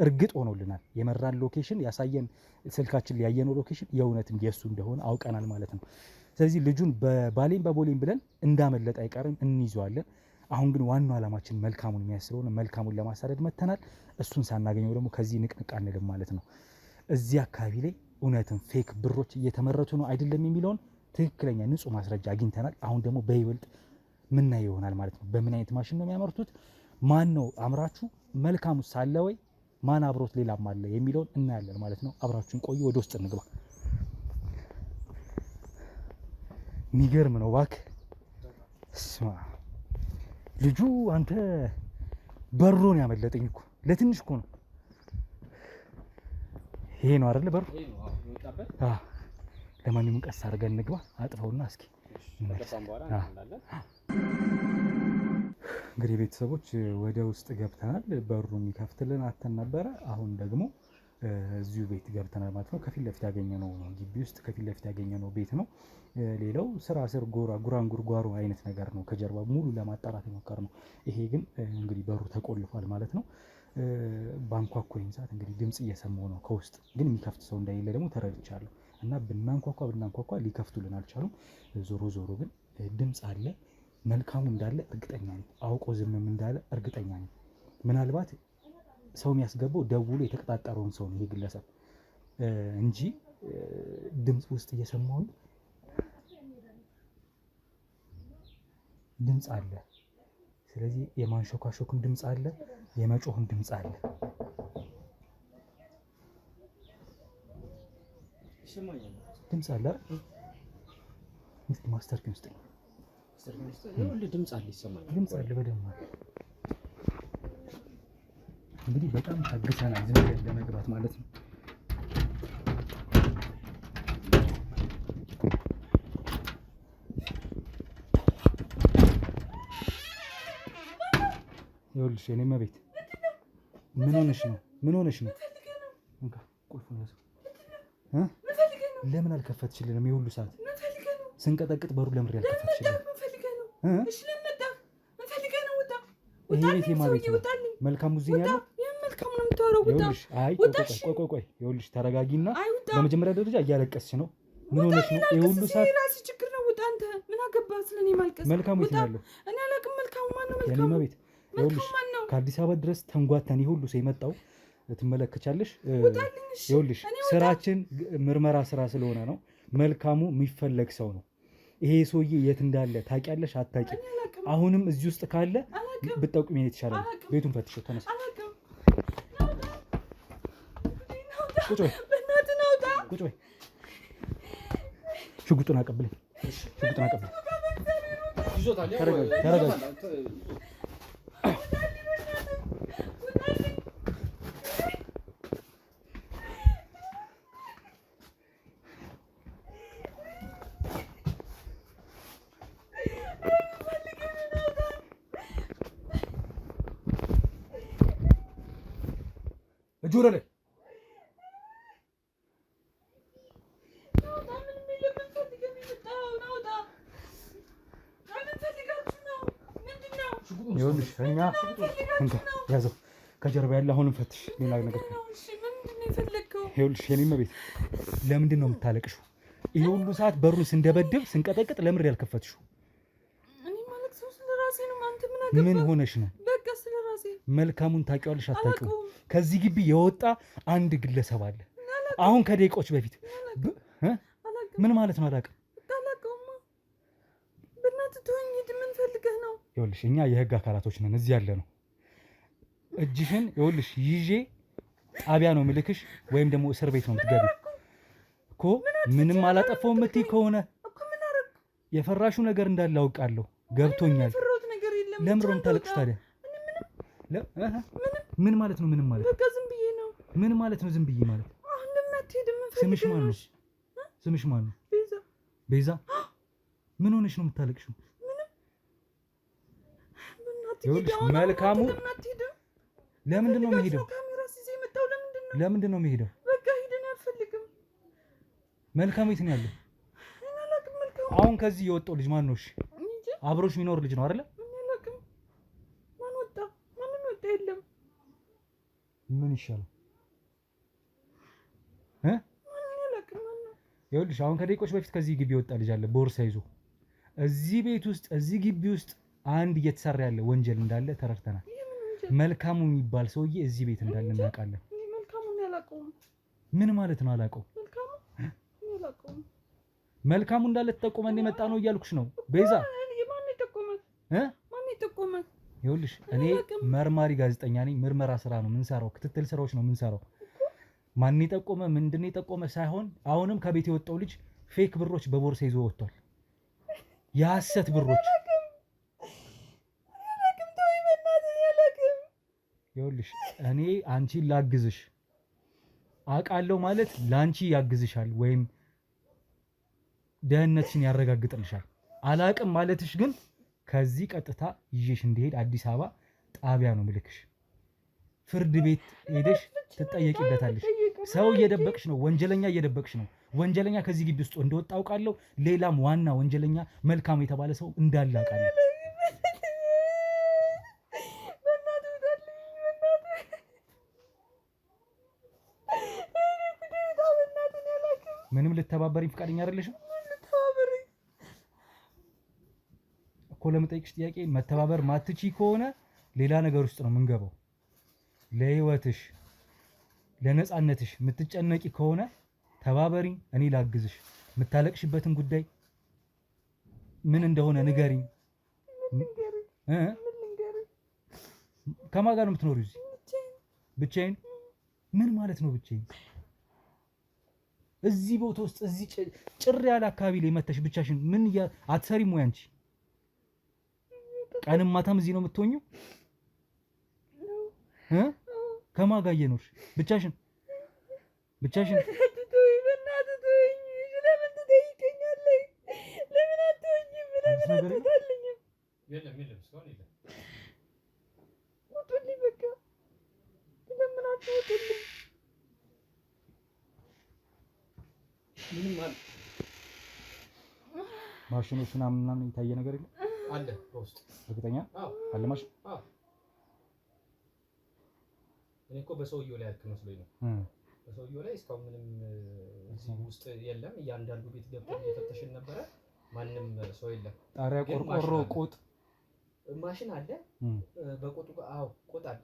እርግጥ ሆኖልናል። የመራን ሎኬሽን ያሳየን ስልካችን ላይ ያየነው ሎኬሽን የእውነትም የሱ እንደሆነ አውቀናል ማለት ነው። ስለዚህ ልጁን በባሌም በቦሌም ብለን እንዳመለጠ አይቀርም እንይዘዋለን። አሁን ግን ዋናው ዓላማችን መልካሙን የሚያስረውን መልካሙን ለማሳደድ መተናል። እሱን ሳናገኘው ደግሞ ከዚህ ንቅንቅ አንልም ማለት ነው። እዚህ አካባቢ ላይ እውነትም ፌክ ብሮች እየተመረቱ ነው አይደለም የሚለውን ትክክለኛ ንጹህ ማስረጃ አግኝተናል። አሁን ደግሞ በይበልጥ ምናየው ይሆናል ማለት ነው። በምን አይነት ማሽን ነው የሚያመርቱት? ማን ነው አምራቹ? መልካሙስ አለ ወይ? ማን አብሮት ሌላም አለ የሚለውን እናያለን ማለት ነው። አብራችሁን ቆዩ። ወደ ውስጥ እንግባ። የሚገርም ነው እባክህ። ስማ ልጁ አንተ በሩን ያመለጠኝ እኮ ለትንሽ እኮ ነው። ይሄ ነው አይደል በሩ? ለማንኛውም ቀስ አድርገን እንግባ። አጥፈውና እስኪ እንግዲህ ቤተሰቦች ወደ ውስጥ ገብተናል። በሩ የሚከፍትልን አተን ነበረ። አሁን ደግሞ እዚሁ ቤት ገብተናል ማለት ነው። ከፊት ለፊት ያገኘነው ግቢ ውስጥ ከፊት ለፊት ያገኘነው ቤት ነው። ሌላው ስራ ስር ጉራንጉር ጓሮ አይነት ነገር ነው ከጀርባ ሙሉ ለማጣራት የሞከርነው። ይሄ ግን እንግዲህ በሩ ተቆልፏል ማለት ነው። ባንኳኳኝ ሰዓት እንግዲህ ድምጽ እየሰማሁ ነው ከውስጥ ግን የሚከፍት ሰው እንደሌለ ደግሞ ተረድቻለሁ። እና ብናንኳኳ ሊከፍቱልን አልቻሉም። ዞሮ ዞሮ ግን ድምጽ አለ። መልካሙ እንዳለ እርግጠኛ ነኝ። አውቆ ዝምም እንዳለ እርግጠኛ ነኝ። ምናልባት ሰው የሚያስገባው ደውሎ የተቀጣጠረውን ሰው ነው ይሄ ግለሰብ እንጂ ድምጽ ውስጥ እየሰማሁኝ ድምጽ አለ። ስለዚህ የማንሾካሾክም ድምጽ አለ፣ የመጮህም ድምጽ አለ። ድምጽ አለ። ማስተር ኪን ውስጥ ድምጽ አለ፣ ይሰማል። ድምጽ አለ፣ በደንብ አለ። እንግዲህ በጣም ታግሰናል ዝም ብለን ለመግባት ማለት ነው። ይኸውልሽ የኔ መቤት ምን ሆነሽ ነው? እንካ ቁልፉን ያዘው። ለምን አልከፈትሽልንም? የሁሉ ሰዓት ስንቀጠቅጥ በሩ ለምን ያልከፈትሽልንም? ይሄ ቤት የማቤት ነው። መልካሙ እዚህ ነው ያለው። ይኸውልሽ አይ ቆይ ይኸውልሽ ተረጋጊና፣ በመጀመሪያ ደረጃ እያለቀስሽ ነው። ምን ሆነሽ ነው? የሁሉ ሰዓት ራስ ችግር ነው። ውጣ አንተ ምን አገባህ ስለኔ ማልቀስ? መልካሙ የት ነው ያለው? እኔ አላውቅም። መልካሙ ማን ነው? የኔ መቤት ይኸውልሽ ከአዲስ አበባ ድረስ ተንጓተን ይሁሉ ሰው የመጣው ትመለከቻለሽ። ይኸውልሽ ስራችን ምርመራ ስራ ስለሆነ ነው። መልካሙ የሚፈለግ ሰው ነው። ይሄ ሰውዬ የት እንዳለ ታውቂያለሽ? አታውቂም? አሁንም እዚህ ውስጥ ካለ ብትጠቁሚ ነው የተሻለ። ቤቱን ፈትሽው። ተነስ። ቁጭ በይ። ቁጭ በይ። ሽጉጡን አቀብለኝ። ተረጋጊ። እጁ ላይ ይኸውልሽ እኛ ያዘው ከጀርባ ያለ አሁንም ፈትሽ። ሌላ ነገር ይኸውልሽ የኔ መቤት ለምንድን ነው የምታለቅሽው? ይሄ ሁሉ ሰዓት በሩን ስንደበድብ ስንቀጠቅጥ ለምን ያልከፈትሽው? ምን ሆነሽ ነው? መልካሙን ታውቂዋለሽ አታውቂውም? ከዚህ ግቢ የወጣ አንድ ግለሰብ አለ አሁን ከደቂቆች በፊት። ምን ማለት ነው? አላውቅም። ይኸውልሽ እኛ የህግ አካላቶች ነን እዚህ ያለ ነው። እጅሽን ይኸውልሽ ይዤ ጣቢያ ነው ምልክሽ ወይም ደግሞ እስር ቤት ነው የምትገቢ እኮ። ምንም አላጠፋውም የምትይ ከሆነ የፈራሽው ነገር እንዳለ አውቃለሁ፣ ገብቶኛል። ለምን ነው የምታለቅሽው ታዲያ? ምን ማለት ነው? ምንም ማለት በቃ ዝም ብዬ ነው። ምን ማለት ነው? ዝም ብዬ ማለት አሁን ለምን አትሄድም? ስምሽ ማን ነው? ስምሽ ማን ነው? ቤዛ። ምን ሆነሽ ነው የምታለቅሽው? ይኸውልሽ መልካሙ ለምንድን ነው የሚሄደው? ለምንድን ነው የሚሄደው? በቃ ሄደን አልፈልግም። መልካሙ የት ነው ያለው? አሁን ከዚህ የወጣው ልጅ ማን ነው? እሺ አብሮሽ የሚኖር ልጅ ነው አይደለ? የለም። ምን ይሻላል? ይኸውልሽ አሁን ከደቂቆች በፊት ከዚህ ግቢ የወጣ ልጅ አለ ቦርሳ ይዞ። እዚህ ቤት ውስጥ እዚህ ግቢ ውስጥ አንድ እየተሰራ ያለ ወንጀል እንዳለ ተረድተናል። መልካሙ የሚባል ሰውዬ እዚህ ቤት እንዳለ እናውቃለን። መልካሙን ያላቀውም። ምን ማለት ነው? አላውቀውም። መልካሙ እንዳለ ተጠቆመን የመጣ ነው እያልኩሽ ነው ቤዛ። ማን የጠቆመ? ይኸውልሽ እኔ መርማሪ ጋዜጠኛ ነኝ። ምርመራ ስራ ነው የምንሰራው፣ ክትትል ስራዎች ነው የምንሰራው። ማን የጠቆመ ምንድነው የጠቆመ ሳይሆን አሁንም ከቤት የወጣው ልጅ ፌክ ብሮች በቦርሳ ይዞ ወጥቷል። የሐሰት ብሮች። ይኸውልሽ እኔ አንቺን ላግዝሽ አውቃለሁ ማለት ላንቺ ያግዝሻል ወይም ደህንነትሽን ያረጋግጥልሻል። አላቅም ማለትሽ ግን ከዚህ ቀጥታ ይዤሽ እንድሄድ አዲስ አበባ ጣቢያ ነው ምልክሽ። ፍርድ ቤት ሄደሽ ትጠየቂበታለሽ። ሰው እየደበቅሽ ነው፣ ወንጀለኛ እየደበቅሽ ነው። ወንጀለኛ ከዚህ ግቢ ውስጥ እንደወጣ አውቃለሁ። ሌላም ዋና ወንጀለኛ መልካም የተባለ ሰው እንዳለ አውቃለሁ። ምንም ልተባበሪኝ ፈቃደኛ አይደለሽም እኮ። ለምጠይቅሽ ጥያቄ መተባበር ማትቺ ከሆነ ሌላ ነገር ውስጥ ነው የምንገባው። ለህይወትሽ ለነጻነትሽ የምትጨነቂ ከሆነ ተባበሪኝ፣ እኔ ላግዝሽ። የምታለቅሽበትን ጉዳይ ምን እንደሆነ ንገሪኝ። ከማን ጋር ነው የምትኖሪው? እዚህ ብቻዬን? ምን ማለት ነው ብቻዬን? እዚህ ቦታ ውስጥ እዚህ ጭር ያለ አካባቢ ላይ መተሽ ብቻሽን ምን አትሰሪም ወይ አንቺ? ቀንም ማታም እዚህ ነው የምትሆኚው? ከማን ጋር እየኖርሽ? ብቻሽን? ማሽኖች ምናምን የታየ ነገር የለም አለ በውስጥ እርግጠኛ አለ ማሽን? እኔ እኮ በሰውየው ላይ ያልክ መስሎኝ ነው። በሰውየው ላይ እስካሁን ምንም እዚህ ውስጥ የለም። እያንዳንዱ ቤት ገብተን እየፈተሽን ነበረ። ማንም ሰው የለም። ጣሪያ፣ ቆርቆሮ፣ ቆጥ ማሽን አለ። በቆጡ ቆጥ አለ።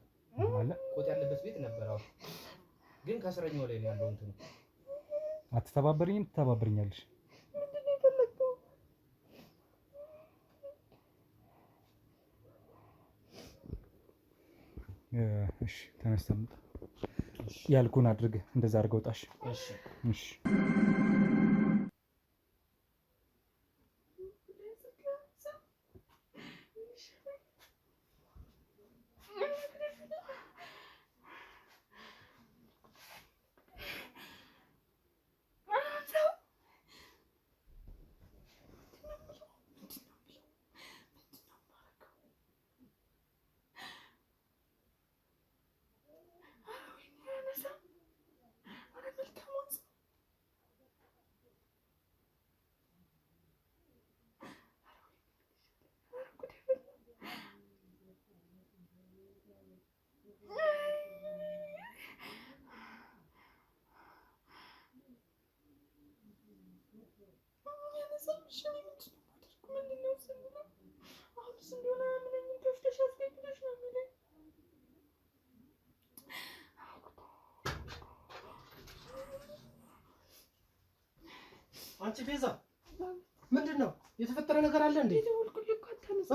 ቆጥ ያለበት ቤት ነበር። ግን ከእስረኛው ላይ ነው ያለው እንትኑ። አትተባበሪኝም? ትተባበሪኛለሽ? ምንድነው የፈለግከው? እሺ ተነስተን ያልኩን አድርግ። እንደዛ አድርገው ጣሽ። እሺ አንቺ ቤዛ ምንድነው የተፈጠረ ነገር አለ እንዴ?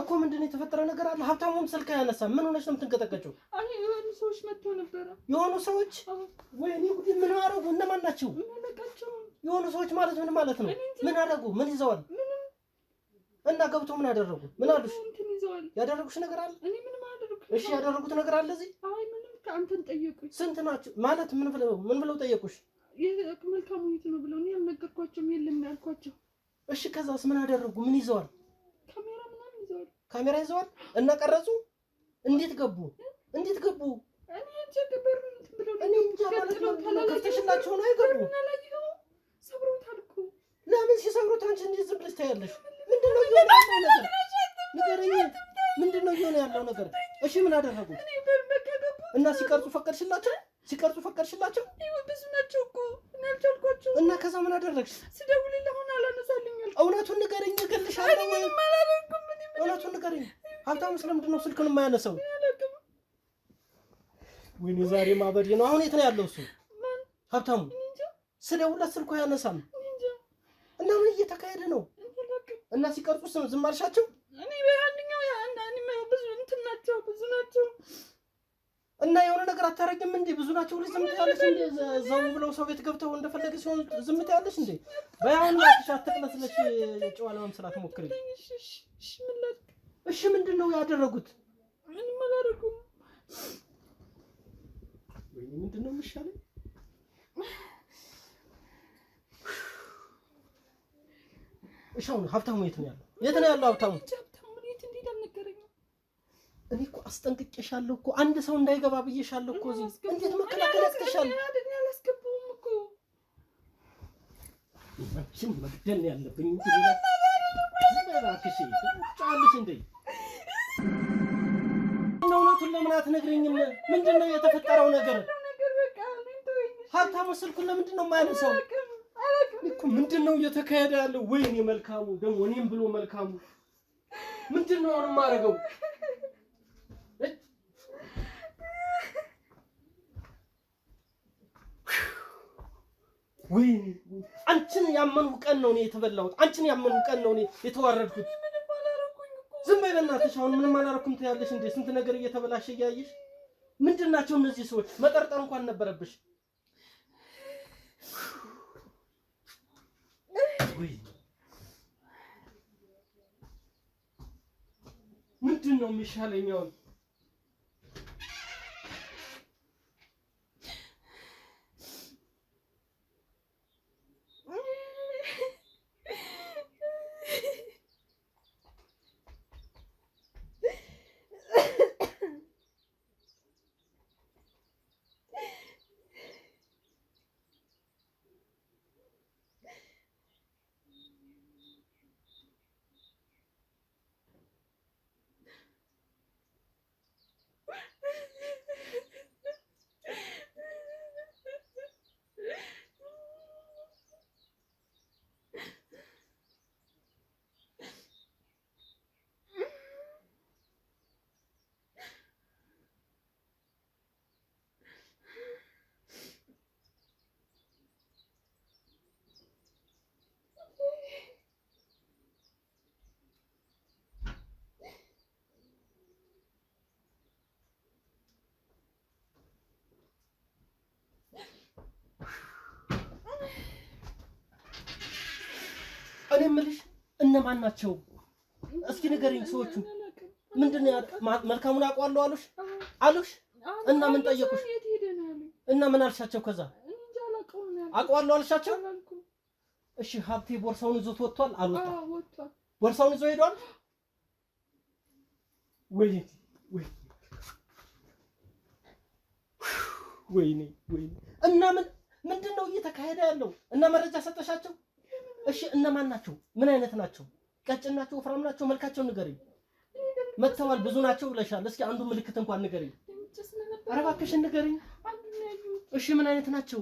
እኮ ምንድነው የተፈጠረ ነገር አለ? ሀብታሙም ስልክ አያነሳም። ምን ሆነሽ ነው የምትንቀጠቀጪው? አይ የሆኑ ሰዎች መጥተው ነበረ። የሆኑ ሰዎች? ወይኔ ጉዴ! ምን አደረጉ? እነማን ናቸው? የሆኑ ሰዎች ማለት ምን ማለት ነው? ምን አደረጉ? ምን ይዘዋል? እና ገብቶ ምን አደረጉ? ምን አሉሽ? ያደረጉሽ ነገር አለ? እኔ ምንም አላደረኩኝ። እሺ ያደረጉት ነገር አለ እዚህ? አይ ምንም። ከአንተን ጠየቁኝ። ስንት ናቸው ማለት? ምን ብለው ጠየቁሽ? መልካሙ የት ነው ብለው እኔ አልነገርኳቸውም። የለም ያልኳቸው። እሺ ከዛስ ምን አደረጉ? ምን ይዘዋል? ካሜራ ምናምን ይዘዋል። ካሜራ ይዘዋል እና ቀረጹ? እንዴት ገቡ? እንዴት ገቡ? እኔ እንጃ ገበሩ ብለው እኔ እንጃ ማለት ነው። ከፍተሽላቸው ነው አይገቡ? ሰብሮታል እኮ። ለምን ሲሰብሩት አንቺ እንዴት ዝም ብለሽ ታያለሽ? ምንድነው እየሆነ ያለው ነገር? ንገረኝ። ምንድነው እየሆነ ያለው ነገር? እሺ ምን አደረጉ? እና ሲቀርጹ ፈቀድሽላቸው? ብዙ ናቸው እኮ እኔ አልቻልኳቸው። እና ከዛ ምን አደረግሽ? ስደውልልህ አሁን አላነሳልኝ አልኩ። እውነቱን ንገረኝ፣ እገልሻለሁ። እውነቱን ንገረኝ። ሀብታሙ ስለምንድን ነው ስልኩን የማያነሳው? ወይኔ ዛሬ ማበዴ ነው። አሁን የት ነው ያለው እሱ? ሀብታሙ ስደውልለት ስልኩ አያነሳም። እና ምን እየተካሄደ ነው? እና ሲቀርጹ ዝም አልሻቸው? እኔ አንደኛው እና የሆነ ነገር አታረግም እንዴ? ብዙ ናቸው ልጅ ዝም ትያለሽ እንዴ? ዘው ብለው ሰው ቤት ገብተው እንደፈለገ ሲሆን ዝም ትያለሽ እንዴ? በያውን ላትሽ አትቅለስለሽ ጨዋ ለመምሰላት ሞክሪ። እሺ ምንድን ነው ያደረጉት? ምንም አላደረጉም። ወይ ምንድን ነው የሚሻለው? እሺ አሁን ሀብታሙ የት ነው ያለው? የት ነው ያለው ሀብታሙ? እኔ እኮ አስጠንቅቄሻለሁ እኮ አንድ ሰው እንዳይገባ ብዬሻለሁ እኮ እዚህ። እንዴት መከላከል ያስከሻል? አላስገባውም እኮ አንቺን መግደል ነው ያለብኝ እንጂ ሌላ እባክሽ ጫልሽ እንዴ ነው? እውነቱን ለምን አትነግረኝም? ምንድን ነው የተፈጠረው ነገር? ሀብታሙ ስልኩን ለምንድን ነው የማያነሳው? እኮ ምንድን ነው እየተካሄደ ያለው? ወይኔ መልካሙ ደግሞ እኔም ብሎ መልካሙ ምንድን ነው አሁን የማደርገው? ወይ አንቺን ያመንሁ ቀን ነው እኔ የተበላሁት። አንቺን ያመንሁ ቀን ነው እኔ የተዋረድኩት። ዝም በይ በእናትሽ። አሁን ምንም አላረኩም ትያለሽ እንዴ? ስንት ነገር እየተበላሸ እያየሽ። ምንድን ናቸው እነዚህ ሰዎች? መጠርጠር እንኳን ነበረብሽ። ወይ ምንድን ነው የሚሻለኝ አሁን? እኔ የምልሽ እነማን ናቸው? እስኪ ንገሪኝ። ሰዎቹ ምንድን ነው መልካሙን አውቀዋለሁ አሉሽ? እና ምን ጠየቁሽ? እና ምን አልሻቸው? ከዛ አውቀዋለሁ አልሻቸው? እሺ ሀብቴ ቦርሳውን ይዞት ወጥቷል አልወጣም? ቦርሳውን ይዞ ሄዷል? ወይኔ እና ምንድን ነው እየተካሄደ ያለው? እና መረጃ ሰጠሻቸው? እሺ እነማን ናቸው? ምን አይነት ናቸው? ቀጭን ናቸው? ወፍራም ናቸው? መልካቸው ንገሪኝ። መተዋል ብዙ ናቸው ብለሻል። እስኪ አንዱ ምልክት እንኳን ንገሪኝ። ኧረ እባክሽን ንገሪኝ። እሺ ምን አይነት ናቸው?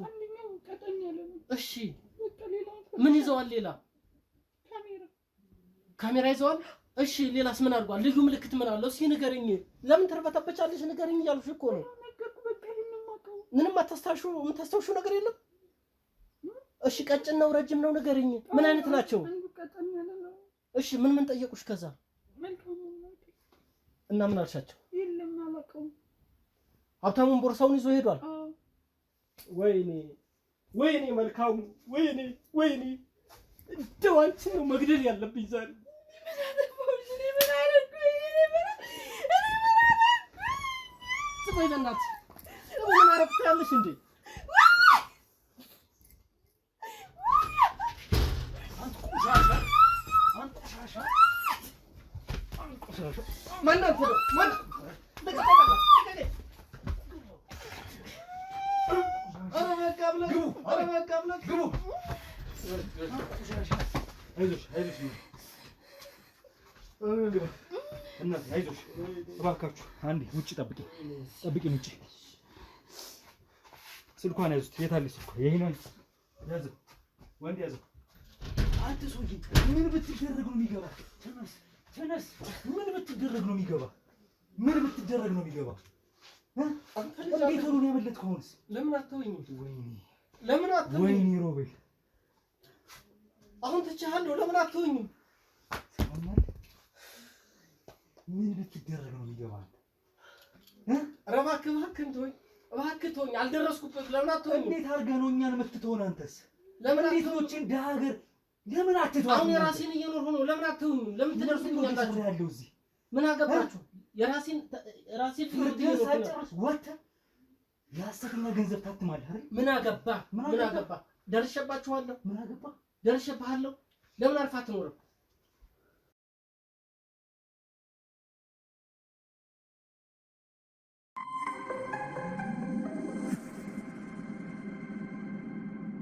እሺ ምን ይዘዋል? ሌላ ካሜራ ይዘዋል? እሺ ሌላስ ምን አድርጓል? ልዩ ምልክት ምን አለው? እስኪ ንገሪኝ። ለምን ተርበተበቻለሽ? ንገሪኝ እያልኩሽ እኮ ነው። ምንም የምታስታውሹ ነገር የለም? እሺ ቀጭን ነው ረጅም ነው ንገሪኝ። ምን አይነት ናቸው? እሺ ምን ጠየቁሽ? ከዛ እና ምን አልሻቸው? ሀብታሙን ቦርሳውን ይዞ ሄዷል? ወይኔ መልካሙ ወይኔ እንደው አንቺን ነው መግደል ያለብኝ ዛሬ። ዝም በይ ምን አረፍት ያለሽ እንዴ? አይዞሽ እባካችሁ አንዴ ውጪ ጠብቂኝ ውጪ። ስልኳን ያዙት። የት አለ ስልኳ? ይሄ ነው። ያዘው ወንድ ያዘው። አንተ ሰውዬ ምን ብትደረግ ነው የሚገባ? ተነስ። ምን ብትደረግ ነው የሚገባ? እንዴት ሆኖ ነው ያመለጥከው? አሁንስ ለምን አትተውኝም? ወይኔ ሮቤል አሁን ትችሃለሁ። ለምን አትተውኝም? ምን ብትደረግ ነው የሚገባ? ኧረ እባክህ ተወኝ፣ እባክህ ተወኝ። አልደረስኩበት። ለምን አትተወኝ? እንዴት አድርገህ ነው እኛን የምትተውን? አንተስ ለምን እንዴት ነው እቺ እንደ ሀገር ለምን አትተው? አሁን የራሴን እየኖርኩ ነው። ለምን አትተውኝ? ለምን ትደርሱልኛላችሁ? ያለው እዚህ ምን አገባችሁ? የራሴን ትምህርት እየኖርኩ ነው። ሳጨርስ ወጥተህ የሐሰተኛ ገንዘብ ታትማለህ አይደል? ምን አገባ? ደርሼባችኋለሁ። ምን አገባ? ደርሼብሃለሁ። ለምን አልፋ አትኖርም?